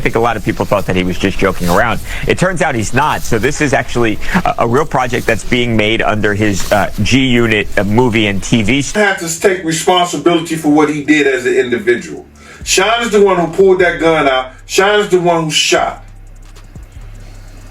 think a lot of people thought that he was just joking around. It turns out he's not. So this is actually a real project that's being made under his G-Unit movie and TV. Have to take responsibility for what he did as an individual. Sean is the one who pulled that gun out. Sean is the one who shot.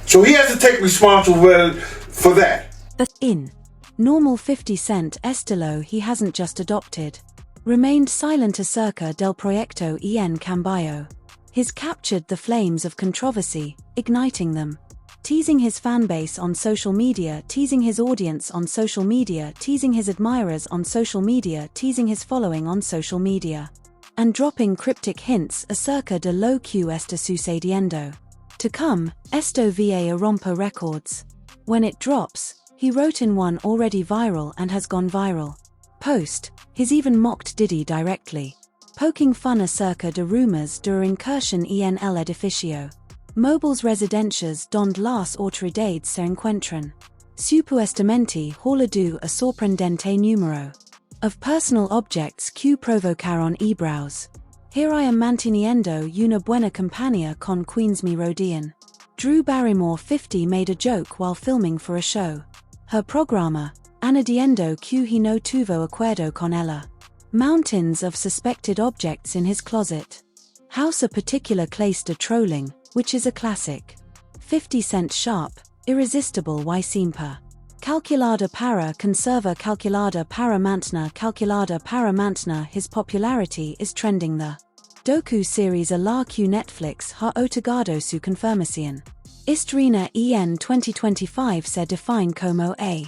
So he has to take responsibility for that. But in normal 50 Cent estilo he hasn't just adopted. Remained silent acerca del proyecto en cambio. He's captured the flames of controversy, igniting them. Teasing his fanbase on social media, teasing his audience on social media, teasing his admirers on social media, teasing his following on social media. And dropping cryptic hints acerca de lo que está sucediendo. To come, esto va a romper records. When it drops, he wrote in one already viral and has gone viral post, he's even mocked Diddy directly, poking fun acerca de rumors de incursión en el edificio. Mobiles residencias donde las autoridades se encuentran. Supuestamente hablando a sorprendente número of personal objects que provocaron ebrows. Here I am manteniendo una buena compañía con queens me rodean. Drew Barrymore 50 made a joke while filming for a show. Her programa, añadiendo que he no tuvo acuerdo con ella. Mountains of suspected objects in his closet. House a particular clase de trolling, which is a classic. 50 Cent sharp, irresistible y siempre. Calculada para mantener his popularity is trending the docu series a la que Netflix ha otorgado su confirmación. Estrena en 2025 se define como a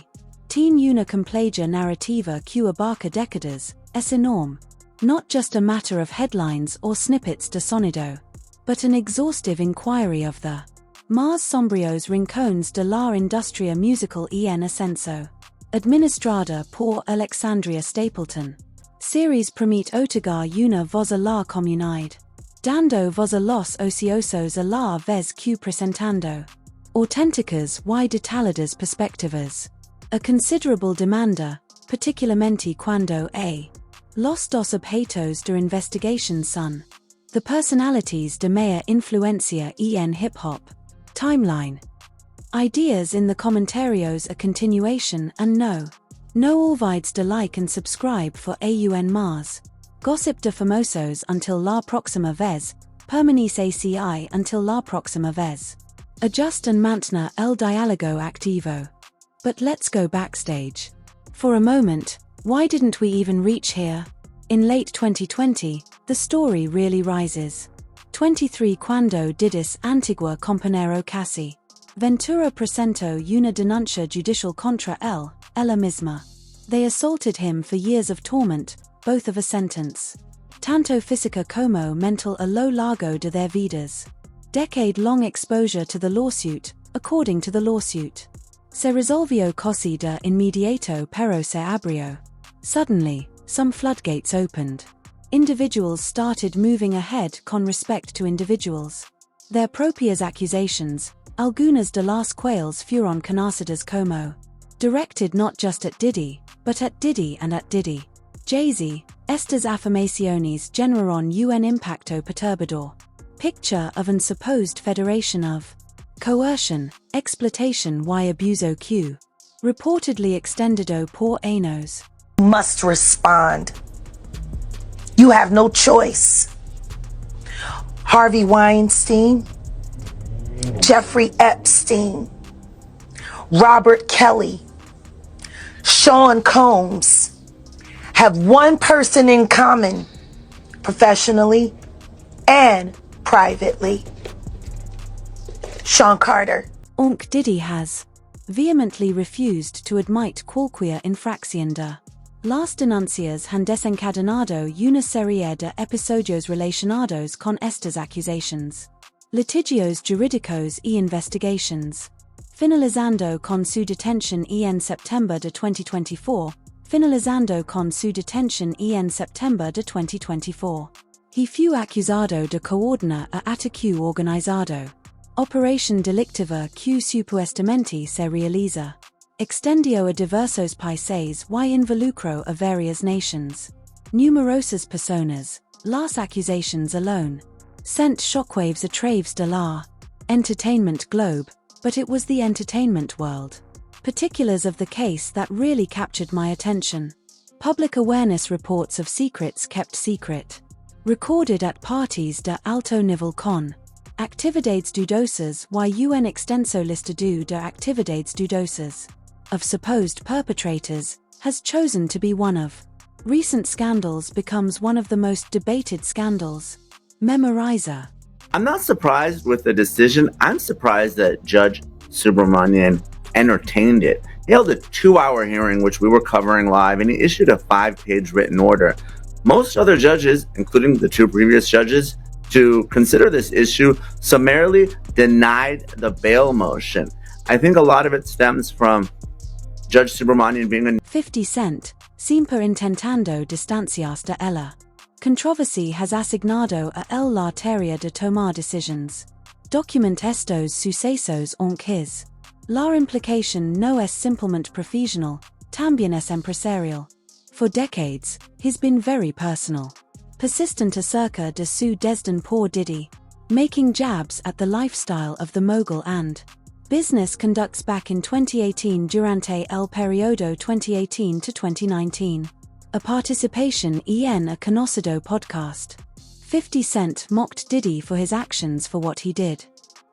teen una compleja narrativa que abarca décadas, es enorme. Not just a matter of headlines or snippets de sonido, but an exhaustive inquiry of the más sombríos rincones de la industria musical en ascenso. Administrada por Alexandria Stapleton. Series permite otorgar una voz a la comunidad. Dando voz a los ociosos a la vez que presentando auténticas y detalladas perspectivas. A considerable demanda, particularmente cuando a los dos objetos de investigación son the personalities de mayor influencia en hip-hop. Timeline. Ideas in the comentarios a continuation and no olvides de like and subscribe for aun más. Gossip de famosos until la próxima vez, permanece ACI until la próxima vez. Adjust and mantener el diálogo activo. But let's go backstage. For a moment, why didn't we even reach here? In late 2020, the story really rises. 23 Cuando Didis Antigua Compañero Casi. Ventura presentó una denuncia judicial contra ella misma. They assaulted him for years of torment, both of a sentence. Tanto física como mental a lo largo de their vidas. Decade-long exposure to the lawsuit, according to the lawsuit. Se resolvió casi de inmediato pero se abrió. Suddenly, some floodgates opened. Individuals started moving ahead con respect to individuals. Their propias accusations, algunas de las cuales fueron conocidas como directed not just at Diddy, but at Diddy and at Diddy. Jay-Z, estas afirmaciones generaron un impacto perturbador. Picture of an supposed federation of coercion, exploitation y abuso que reportedly extendido por años. Must respond. You have no choice. Harvey Weinstein, Jeffrey Epstein, Robert Kelly, Sean Combs have one person in common, professionally and privately. Sean Carter. Unc Diddy has vehemently refused to admit cualquier infracción de las denuncias han desencadenado una serie de episodios relacionados con estas accusations. Litigios jurídicos y investigations. Finalizando con su detención en septiembre de 2024. Finalizando con su detención en septiembre de 2024. He fue acusado de coordinar a ataque organizado. Operación delictiva que supuestamente se realiza. Extendió a diversos países y involucró a varias nations. Numerosas personas. Las accusations alone sent shockwaves a traves de la entertainment globe, but it was the entertainment world. Particulars of the case that really captured my attention. Public awareness reports of secrets kept secret. Recorded at parties de alto nivel con. Actividades dudosas y un extenso listado de actividades dudosas. Of supposed perpetrators, has chosen to be one of. Recent scandals becomes one of the most debated scandals. Memorizer. I'm not surprised with the decision. I'm surprised that Judge Subramanian entertained it. He held a 2-hour hearing, which we were covering live, and he issued a 5-page written order. Most other judges, including the 2 previous judges, to consider this issue, summarily denied the bail motion. I think a lot of it stems from Judge Subramanian being a 50 Cent, siempre intentando distanciarse de ella. Controversy has asignado a él la tarea de tomar decisions. Document estos sucesos aunque la implicación no es simplemente profesional, también es empresarial. For decades, he's been very personal. Persistent acerca de su desdén por Diddy, making jabs at the lifestyle of the mogul and business conducts back in 2018 durante el periodo 2018 to 2019. A participation en a conocido podcast. 50 Cent mocked Diddy for his actions for what he did.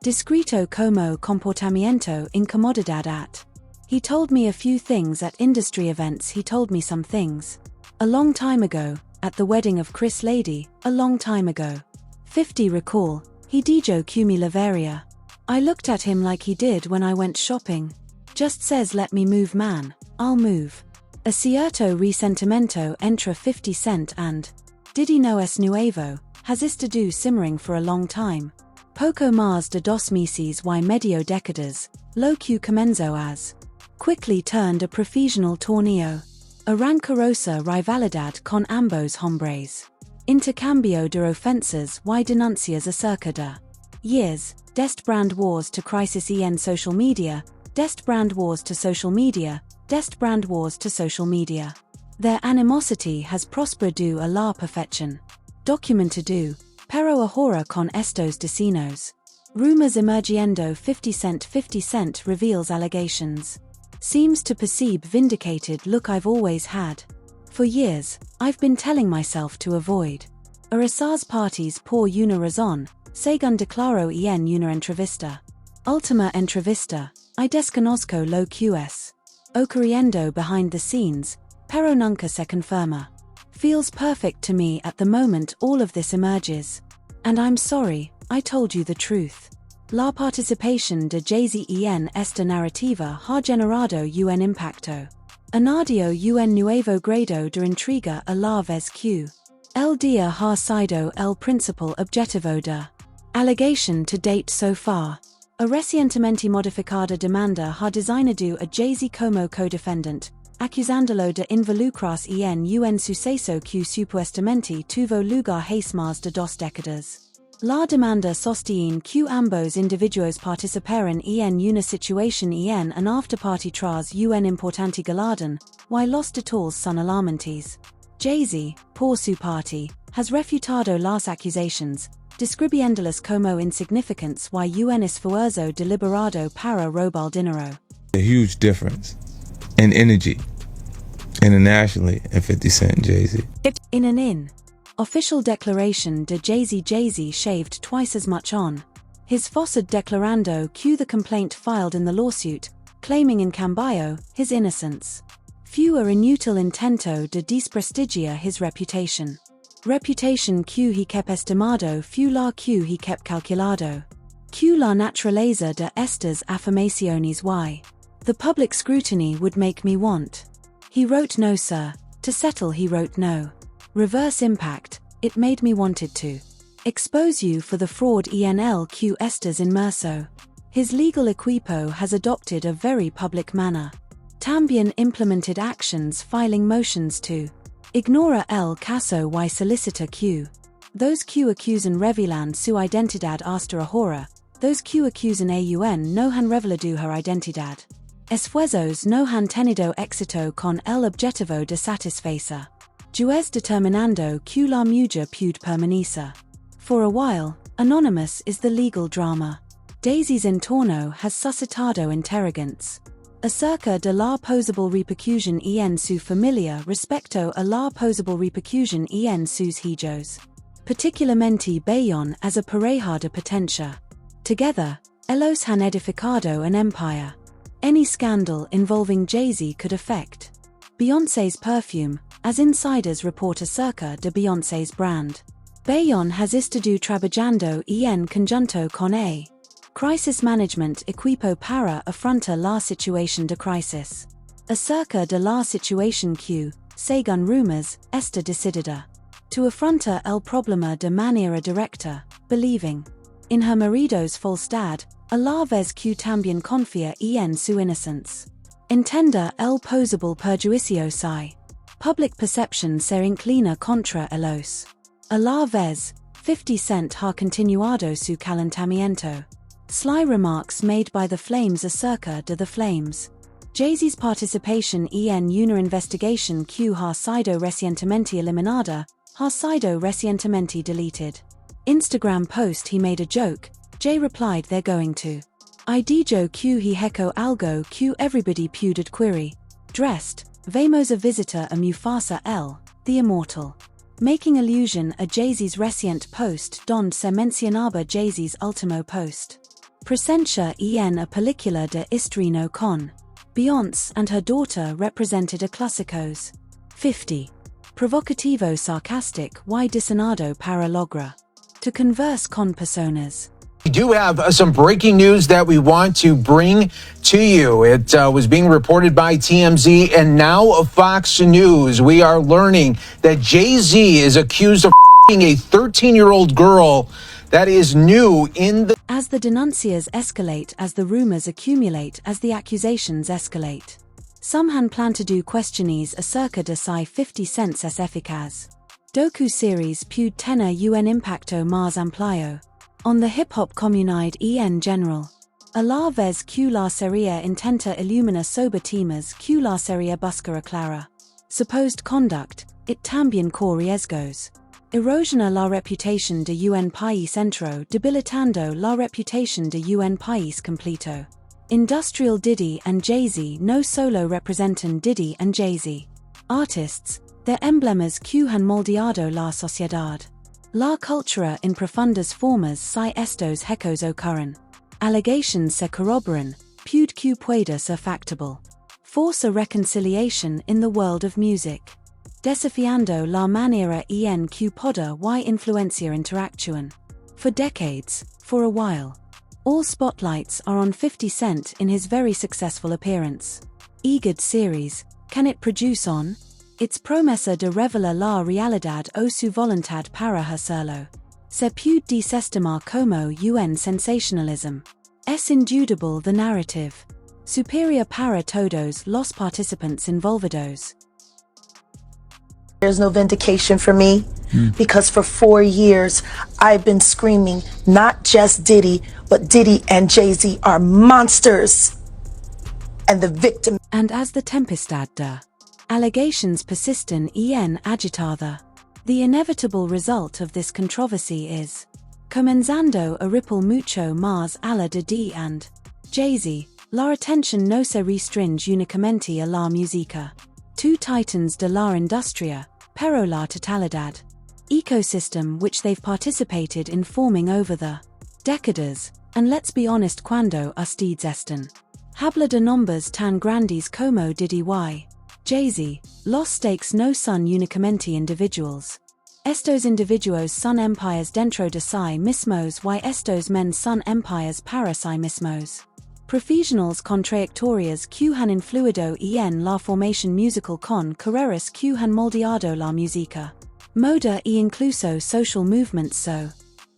Discreto como comportamiento incomodidad at. He told me a few things at industry events. He told me some things. A long time ago, at the wedding of Chris Lady, a long time ago. 50 recall, he dijo que me lavaria. I looked at him like he did when I went shopping. Just says let me move man, I'll move. A cierto resentimiento entre 50 Cent and Diddy no es nuevo, has estado simmering for a long time. Poco más de 2 meses y medio décadas, lo que comenzó as quickly turned a profesional torneo. A rancorosa rivalidad con ambos hombres. Intercambio de ofensas y denuncias acerca de years, dest brand wars to crisis en social media, dest brand wars to social media, dest brand wars to social media. Their animosity has prosperado a la perfección. Documentado, pero ahora con estos destinos. Rumors emergiendo 50 Cent reveals allegations. Seems to perceive vindicated look I've always had. For years, I've been telling myself to avoid. A esas parties por una razón, según declaró en una entrevista. Ultima entrevista, I desconozco lo que es ocurriendo behind the scenes, pero nunca se confirma. Feels perfect to me at the moment all of this emerges. And I'm sorry, I told you the truth. La participación de Jay-Z en esta narrativa ha generado un impacto. Añadió un nuevo grado de intriga a la vez que el día ha sido el principal objetivo de allegation to date so far. A recientemente modificada demanda ha designado a Jay-Z como co-defendant, acusándolo de involucrarse en un suceso que supuestamente tuvo lugar hace más de 2 décadas. La demanda sostiene que ambos individuos participaron en una situación en an afterparty tras un importante galardón, y los detalles son alarmantes. Jay-Z, por su parte, has refutado las acusaciones, describiéndolas como insignificantes y un esfuerzo deliberado para robar dinero. A huge difference in energy internationally in 50 Cent and Jay-Z. In an official declaration de Jay-Z shaved twice as much on his fossad declarando que the complaint filed in the lawsuit, claiming in cambio his innocence. Fewer inútil intento de desprestigiar his reputation. Reputation que he kept estimado few la que he kept calculado. Que la naturaleza de estas afirmaciones y the public scrutiny would make me want. He wrote no sir, to settle he wrote no. Reverse impact, it made me wanted to expose you for the fraud enl que estas inmerso. His legal equipo has adopted a very public manner. También implemented actions filing motions to ignora el caso y solicita que those que acusan revelan su identidad hasta ahora, those que acusan aun no han revelado her identidad. Esfuerzos no han tenido éxito con el objetivo de satisfacer. Juez determinando que la mujer puede permanecer. For a while, Anonymous is the legal drama. Daisy's entorno has suscitado interrogants. Acerca de la posible repercusión en su familia respecto a la posible repercusión en sus hijos. Particularmente Bayon as a pareja de potencia. Together, ellos han edificado an empire. Any scandal involving Jay-Z could affect Beyoncé's perfume, as insiders report acerca de Beyoncé's brand. Bayon has estado trabajando en conjunto con a crisis management equipo para afrontar la situación de crisis. Acerca de la situación que, según rumors, está decidida to afrontar el problema de manera directa, believing in her marido's falsedad, a la vez que también confía en su innocence. Entenda el posible perjuicio si public perception se inclina contra ellos. A la vez, 50 Cent ha continuado su calentamiento. Sly remarks made by The Flames acerca de The Flames. Jay-Z's participation en una investigación que ha sido recientemente eliminada, ha sido recientemente deleted. Instagram post he made a joke, Jay replied they're going to. I dijo que he hecho algo que everybody puede query. Dressed, vemos a visitor a Mufasa the Immortal. Making allusion a Jay-Z's recent post donde se mencionaba Jay-Z's último post. Presencia en a película de estreno con Beyoncé and her daughter represented a clásicos. 50. Provocativo sarcastic y diseñado para logra. To converse con personas. We do have some breaking news that we want to bring to you. It was being reported by TMZ and now Fox News. We are learning that Jay-Z is accused of f***ing a 13-year-old girl. That is new in the... As the denuncias escalate, as the rumors accumulate, as the accusations escalate. Some han plan to do questiones acerca de si 50 Cents es eficaz. Docu series puede tener un impacto más amplio on the hip-hop comunidad en general. A la vez que la serie intenta illuminar sobre temas que la serie busca aclarar. Supposed conduct, it también corre riesgos. Erosiona la reputación de un país entero, debilitando la reputación de un país completo. Industrial Diddy and Jay-Z no solo representan Diddy and Jay-Z. Artists, their emblemas que han moldeado la sociedad. La cultura en profundas formas si estos hechos ocurren. Allegations se corroboran, puede que pueda ser factible. Force a reconciliation in the world of music. Desafiando la manera en que poder y influencia interactúan. For decades, for a while. All spotlights are on 50 Cent in his very successful appearance. EGOD series, can it produce on? Its promesa de revelar la realidad o su voluntad para hacerlo. Se puede desestimar como un sensationalism. Es indudable the narrative. Superior para todos los participantes involvidos. There's no vindication for me because for 4 years I've been screaming not just Diddy, but Diddy and Jay-Z are monsters. And the victim. And as the tempestad de allegations persisten en agitada, the inevitable result of this controversy is comenzando a ripple mucho más a la de Diddy and Jay-Z. La atención no se restringe únicamente a la música. Two titans de la industria, pero la totalidad. Ecosystem which they've participated in forming over the décadas, and let's be honest cuando ustedes están. Habla de nombres tan grandes como Diddy y Jay-Z, los stakes no son únicamente individuals. Estos individuos son empires dentro de sí mismos y estos men son empires para sí mismos. Profesionals con trayectorias que han influido en la formación musical con carreras que han moldeado la música, moda e incluso social movements so.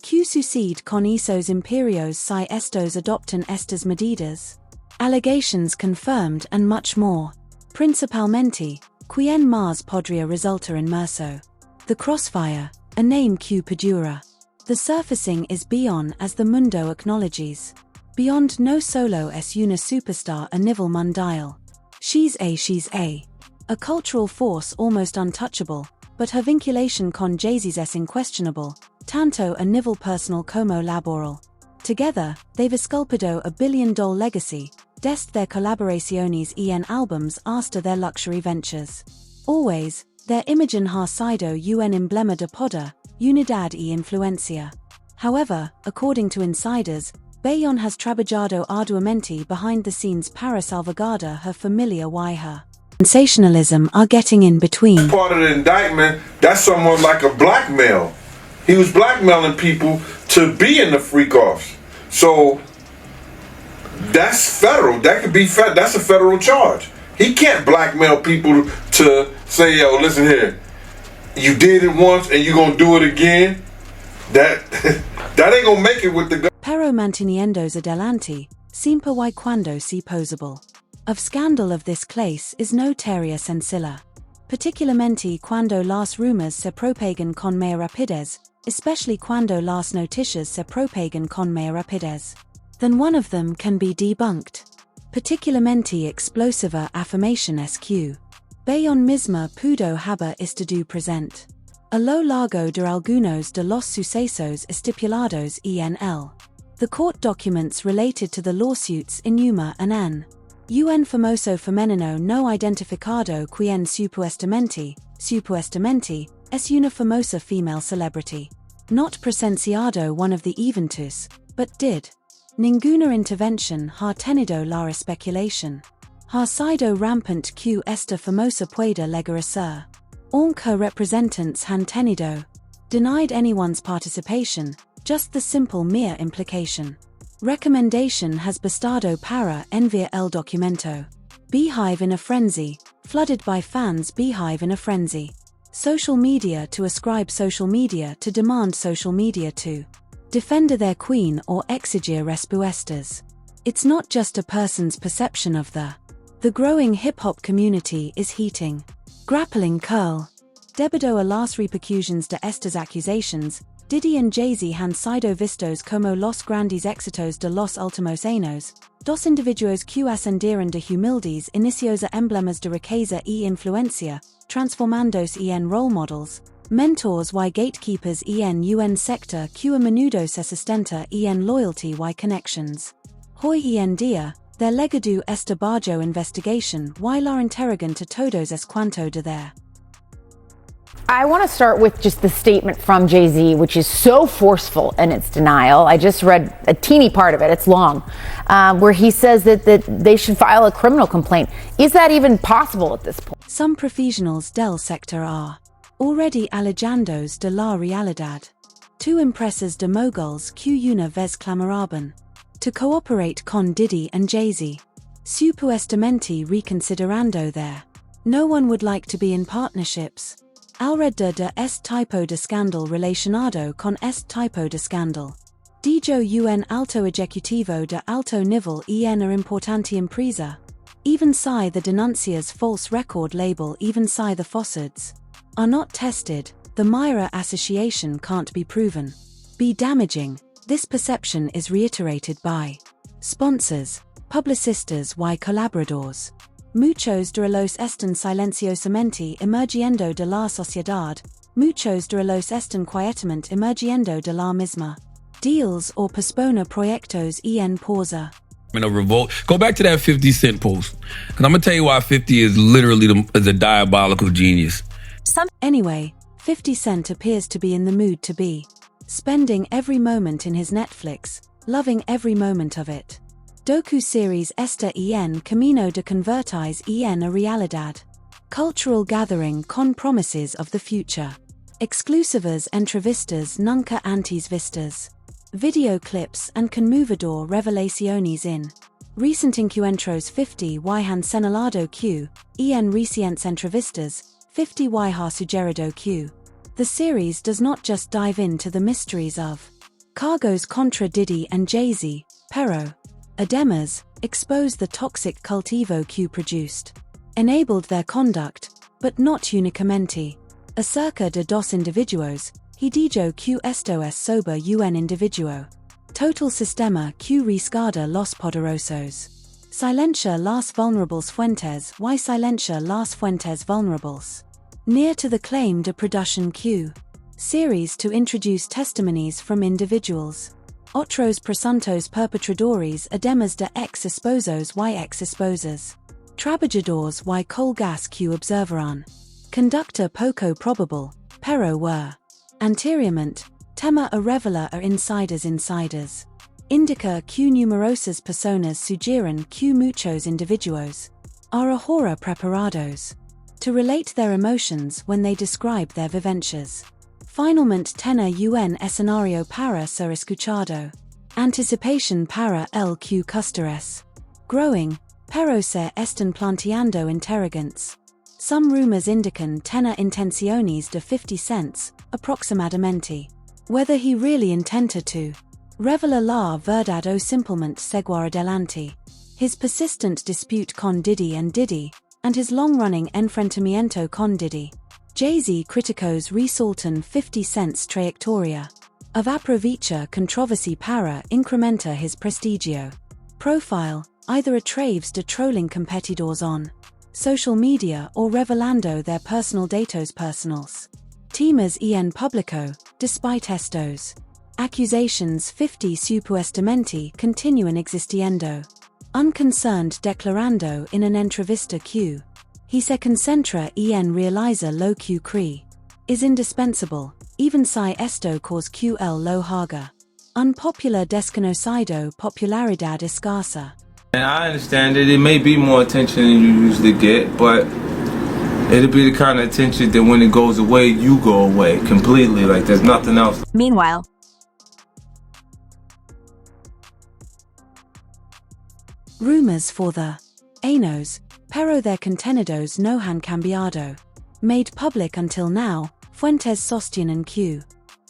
¿Qué sucede con esos imperios si estos adoptan estas medidas? Allegations confirmed and much more. Principalmente, quien más podría resultar inmerso. The crossfire, a name que perdura. The surfacing is beyond as the mundo acknowledges. Beyond no solo es una superstar a nivel mundial. She's a cultural force almost untouchable, but her vinculation con Jay-Z es inquestionable. tanto a nivel personal como laboral. Together, they've esculpido a billion-dollar legacy, desde their colaboraciones en albums hasta their luxury ventures. Always, their imagen ha sido un emblema de poder, unidad y influencia. However, according to insiders, Bayon has trabajado arduamente behind the scenes para salvaguardar her familia y her sensationalism are getting in between. Part of the indictment, that's somewhat like a blackmail. He was blackmailing people to be in the freak-offs. So that's federal. That could be that's a federal charge. He can't blackmail people to say, yo, listen here, you did it once and you're gonna do it again. That ain't gonna make it with the gun. Pero manteniéndose adelante, siempre y cuando sea posible. Of scandal of this clase is no tarea sencilla. Particularmente cuando las rumors se propagan con mayor rapidez, especially cuando las noticias se propagan con mayor rapidez. Then one of them can be debunked. Particularmente explosiva afirmation SQ. Bayon misma pudo haber estado present. A lo largo de algunos de los sucesos estipulados en el. The court documents related to the lawsuits enuma an un famoso femenino no identificado quien supuestamente es una famosa female celebrity. Not presenciado one of the eventos, but did. Ninguna intervention ha tenido la speculation. Ha sido rampant que esta famosa pueda llegar a ser. Aunque representants han tenido. Denied anyone's participation, just the simple mere implication. Recommendation has bastado para enviar el documento. Beehive in a frenzy, flooded by fans. Beehive in a frenzy. Social media to ascribe social media to demand social media to defender their queen or exigere respuestas. It's not just a person's perception of the growing hip-hop community is heating. Grappling curl. Debido a las repercusiones de estas accusations, Diddy and Jay-Z han sido vistos como los grandes éxitos de los últimos años, dos individuos que ascendieron de humildes inicios a emblemas de riqueza y influencia, transformándose en role models, mentors y gatekeepers en un sector que a menudo se sustenta en loyalty y connections. Hoy en día, their legado está bajo investigation y la interrogante a todos es cuanto de their. I want to start with just the statement from Jay-Z, which is so forceful in its denial. I just read a teeny part of it, it's long, where he says that they should file a criminal complaint. Is that even possible at this point? Some profesionals del sector are already alejandos de la realidad. Two empresas de moguls que una vez clamoraban to cooperate con Diddy and Jay-Z, supuestamente reconsiderando their. No one would like to be in partnerships. Alrededor de este tipo de scandal relacionado con este tipo de scandal. Dijo un alto ejecutivo de alto nivel en una importante empresa. Even si the denuncias false record label, even si the falsehoods are not tested, the Myra association can't be proven. Be damaging. This perception is reiterated by sponsors, publicistas y colaboradores. Muchos de los están silenciosamente emergiendo de la sociedad, muchos de los están quietamente emergiendo de la misma. Deals or postpone proyectos en pausa. In a revolt. Go back to that 50 Cent post. And I'm going to tell you why 50 is literally is a diabolical genius. Anyway, 50 Cent appears to be in the mood to be spending every moment in his Netflix, loving every moment of it. Docu-series Esta en Camino de Convertirse en a Realidad. Cultural gathering con promises of the future. Exclusivas entrevistas nunca antes vistas. Video clips and conmovedor revelaciones in recent encuentros 50 y han señalado que, en recientes entrevistas, 50 y ha sugerido que. The series does not just dive into the mysteries of cargos contra Diddy and Jay-Z, pero además, expose the toxic cultivo que produced. Enabled their conduct, but not únicamente. Acerca de dos individuos, he dijo que esto es sobre un individuo. Total sistema que resguarda los poderosos. Silencia las vulnerables fuentes y silencia las fuentes vulnerables. Near to the claim de production que Series to introduce testimonies from individuals. Otros presuntos perpetradores además de ex esposos y ex esposas. Trabajadores y colgas que observaron. Conducta poco probable, pero were. Anteriormente, tema a revelar a insiders. Indica que numerosas personas sugieren que muchos individuos are ahora preparados to relate their emotions when they describe their vivencias. Finalmente tiene un escenario para ser escuchado. Anticipación para el que custodes. Growing, pero se están planteando interrogantes. Some rumors indican tiene intenciones de 50 cents, aproximadamente. Whether he really intended to revelar la verdad o simplemente seguir adelante. His persistent dispute con Diddy, and his long-running enfrentamiento con Diddy. Jay-Z criticos resaltan 50 Cent's trayectoria of aprovechar controversy para incrementar his prestigio. Profile, either a traves de trolling competidores on social media or revelando their personal datos personals. Temas en publico, despite estos accusations 50 supuestamente continúan existiendo. Unconcerned declarando en una entrevista que he se concentra en realizar lo que cree is indispensable, even si esto cause que el lo haga. Unpopular desconocido popularidad escasa. And I understand that it may be more attention than you usually get, but it'll be the kind of attention that when it goes away, you go away completely, like there's nothing else. Meanwhile, rumors for the anos, pero their contenidos no han cambiado. Made public until now, fuentes sostienen que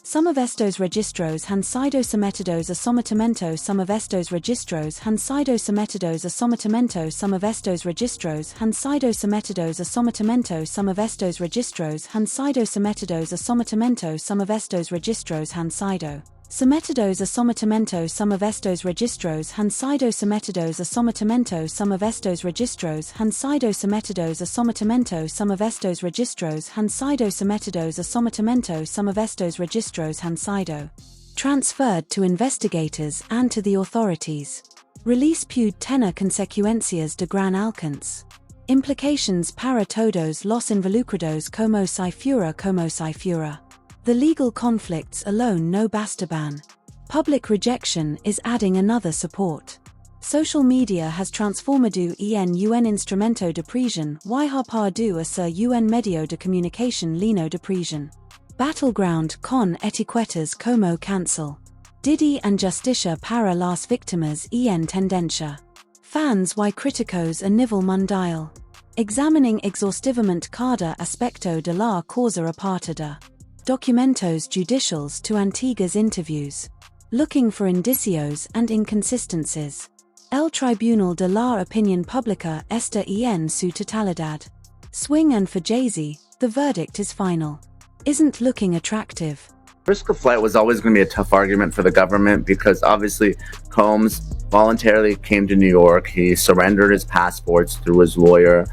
some of estos registros han sido sometidos a sometimiento, some of estos registros han sido sometidos a sometimiento, some of estos registros han sido sometidos a sometimiento, some of estos registros han sido sometidos a sometimiento, some of estos registros han sido sometidos a sometimiento, some of estos registros han sido sometidos a sometimiento, some of estos registros han sido sometidos a sometimiento, some of estos registros han sido sometidos a sometimiento, some of estos registros han sido transferred to investigators and to the authorities. Release Feud tiene consecuencias de gran alcance. Implications para todos los involucrados como si fuera. The legal conflicts alone no bastaban. Public rejection is adding another support. Social media has transformado en un instrumento de presión y harpado a ser un medio de comunicación lino de presión. Battleground con etiquetas como cancel. Diddy and justicia para las víctimas en tendencia. Fans y críticos a nivel mundial. Examining exhaustivamente cada aspecto de la causa apartada. Documentos judicials to antiguas interviews. Looking for indicios and inconsistencies. El Tribunal de la Opinión Pública está en su totalidad. Swing and for Jay-Z, the verdict is final. Isn't looking attractive. Risk of flight was always going to be a tough argument for the government because obviously Combs voluntarily came to New York. He surrendered his passports through his lawyer.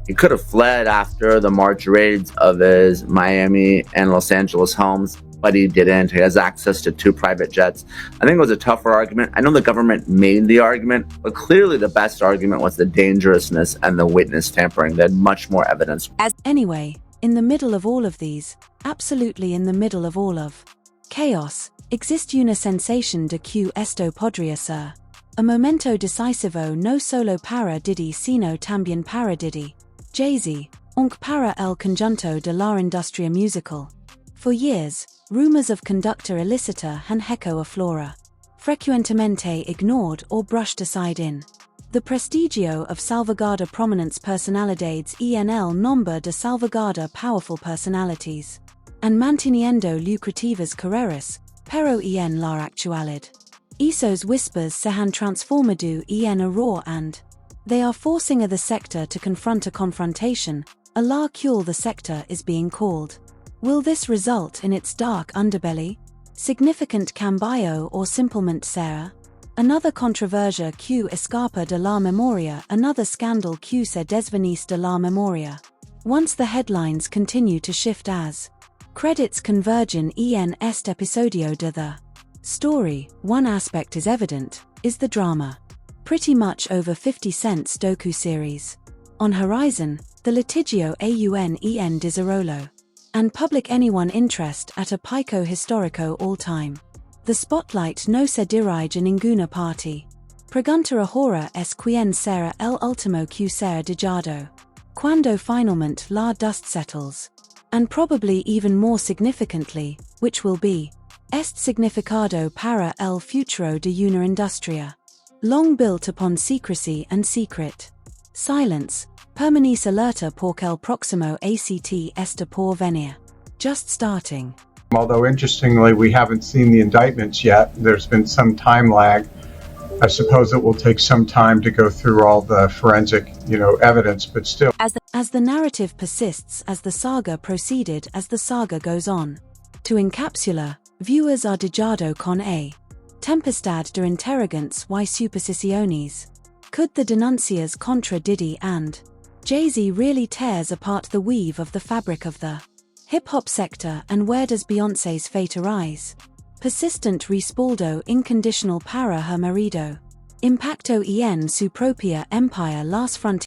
He could have fled after the March raids of his Miami and Los Angeles homes, but he didn't. He has access to 2 private jets. I think it was a tougher argument. I know the government made the argument, but clearly the best argument was the dangerousness and the witness tampering. They had much more evidence. Anyway, in the middle of all of these, absolutely in the middle of all of chaos, existe una sensación de que esto podría ser a momento decisivo no solo para Diddy sino también para Diddy, Jay-Z, aunque para el conjunto de la industria musical. For years, rumors of conducta illicita han hecho aflora, frecuentemente ignored or brushed aside in the prestigio of salvaguardar prominence personalidades en el nombre de salvaguardar powerful personalities, and manteniendo lucrativas carreras, pero en la actualidad. Esos whispers se han transformado en a roar and they are forcing the sector to confront a confrontation, a la cual the sector is being called. Will this result in its dark underbelly? Significant cambio or simplemente será? Another controversia que escapa de la memoria, another scandal que se desvanece de la memoria. Once the headlines continue to shift as Credits convergen en est episodio de the story. One aspect is evident, is the drama. Pretty much over 50 Cent's docu-series. On horizon, the litigio aun en Dizzarolo. And public anyone interest at a pico historico all time. The spotlight no se dirige a ninguna party. Pregunta ahora es quien será el último que será dijado. Cuando finalmente la dust settles. And probably even more significantly, which will be, est significado para el futuro de una industria. Long built upon secrecy and secret. Silence, permanece alerta porque el próximo ACT está por venir. Just starting. Although interestingly, we haven't seen the indictments yet. There's been some time lag. I suppose it will take some time to go through all the forensic, evidence, but still. As the narrative persists, as the saga proceeded, as the saga goes on. To encapsula, viewers are dijado con a tempestad de interrogantes y suposiciones. Could the denuncias contra Diddy and Jay-Z really tears apart the weave of the fabric of the hip-hop sector, and where does Beyoncé's fate arise? Persistent respaldo inconditional para her marido. Impacto en su propia empire las fronteras.